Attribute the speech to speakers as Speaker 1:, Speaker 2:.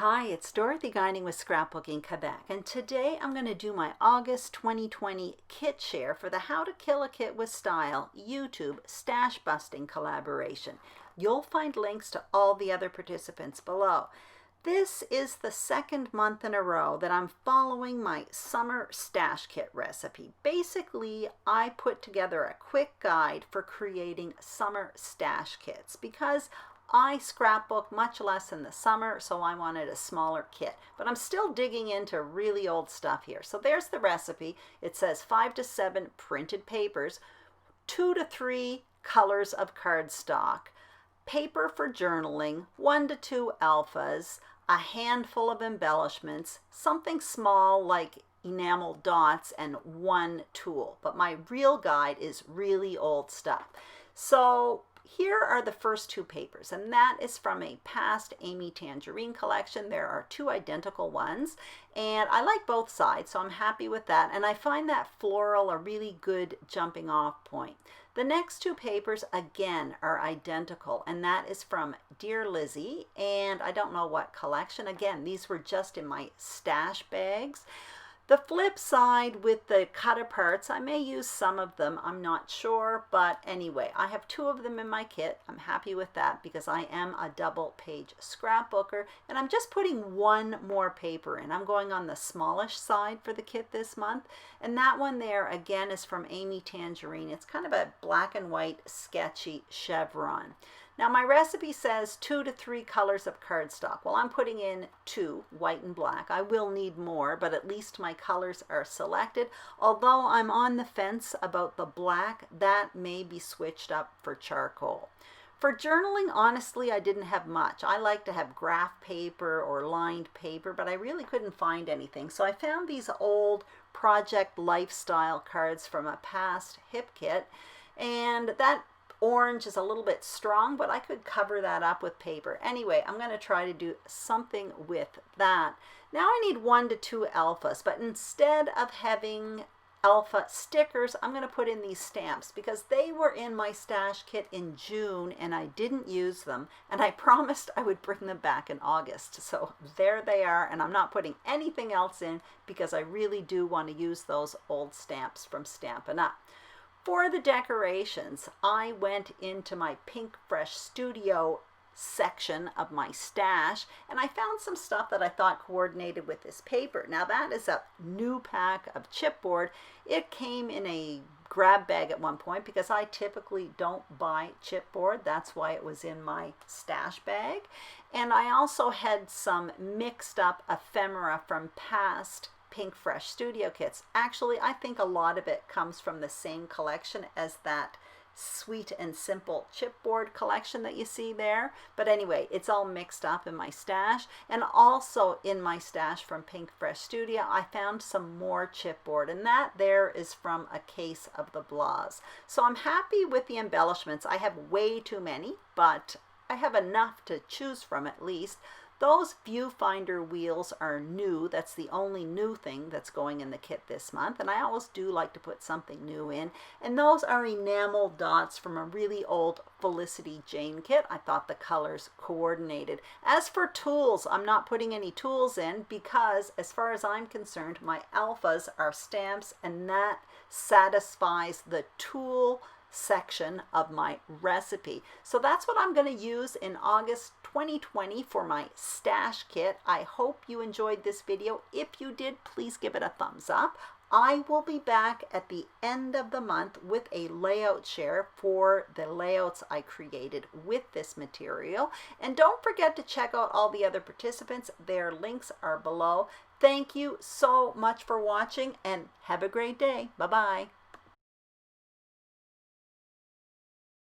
Speaker 1: Hi, it's Dorothy Guining with Scrapbooking Quebec, and today I'm going to do my August 2020 kit share for the How to Kill a Kit with Style YouTube stash busting collaboration. You'll find links to all the other participants below. This is the second month in a row that I'm following my summer stash kit recipe. Basically, I put together a quick guide for creating summer stash kits because I scrapbook much less in the summer, so I wanted a smaller kit. But I'm still digging into really old stuff here. So there's the recipe. It says 5 to 7 printed papers, 2 to 3 colors of cardstock, paper for journaling, 1 to 2 alphas, a handful of embellishments, something small like enamel dots, and 1 tool. But my real guide is really old stuff. So here are the first 2 papers, and that is from a past Amy Tangerine collection. There are 2 identical ones, and I like both sides, so I'm happy with that. And I find that floral a really good jumping off point. The next 2 papers, again, are identical, and that is from Dear Lizzie, and I don't know what collection. Again, these were just in my stash bags. The flip side with the cut aparts, I may use some of them, I'm not sure, but anyway, I have 2 of them in my kit. I'm happy with that because I am a double page scrapbooker, and I'm just putting 1 more paper in. I'm going on the smallish side for the kit this month, and that one there again is from Amy Tangerine. It's kind of a black and white sketchy chevron. Now my recipe says 2 to 3 colors of cardstock. Well, I'm putting in 2, white and black. I will need more, but at least my colors are selected. Although I'm on the fence about the black, that may be switched up for charcoal. For journaling, honestly, I didn't have much. I like to have graph paper or lined paper, but I really couldn't find anything. So I found these old Project Lifestyle cards from a past hip kit, and that orange is a little bit strong, but I could cover that up with paper. Anyway, I'm going to try to do something with that. Now I need 1 to 2 alphas, but instead of having alpha stickers, I'm going to put in these stamps because they were in my stash kit in June and I didn't use them, and I promised I would bring them back in August. So there they are, and I'm not putting anything else in because I really do want to use those old stamps from Stampin' Up! For the decorations, I went into my Pink Fresh Studio section of my stash, and I found some stuff that I thought coordinated with this paper. Now that is a new pack of chipboard. It came in a grab bag at one point because I typically don't buy chipboard. That's why it was in my stash bag. And I also had some mixed up ephemera from past Pink Fresh Studio kits. Actually, I think a lot of it comes from the same collection as that Sweet and Simple chipboard collection that you see there. But anyway, it's all mixed up in my stash. And also in my stash from Pink Fresh Studio, I found some more chipboard, and that there is from a case of the Blas. So I'm happy with the embellishments. I have way too many, but I have enough to choose from at least. Those viewfinder wheels are new. That's the only new thing that's going in the kit this month, and I always do like to put something new in. And those are enamel dots from a really old Felicity Jane kit. I thought the colors coordinated. As for tools, I'm not putting any tools in because, as far as I'm concerned, my alphas are stamps, and that satisfies the tool section of my recipe. So that's what I'm going to use in August 2020 for my stash kit. I hope you enjoyed this video. If you did, please give it a thumbs up. I will be back at the end of the month with a layout share for the layouts I created with this material. And don't forget to check out all the other participants. Their links are below. Thank you so much for watching, and have a great day. Bye-bye.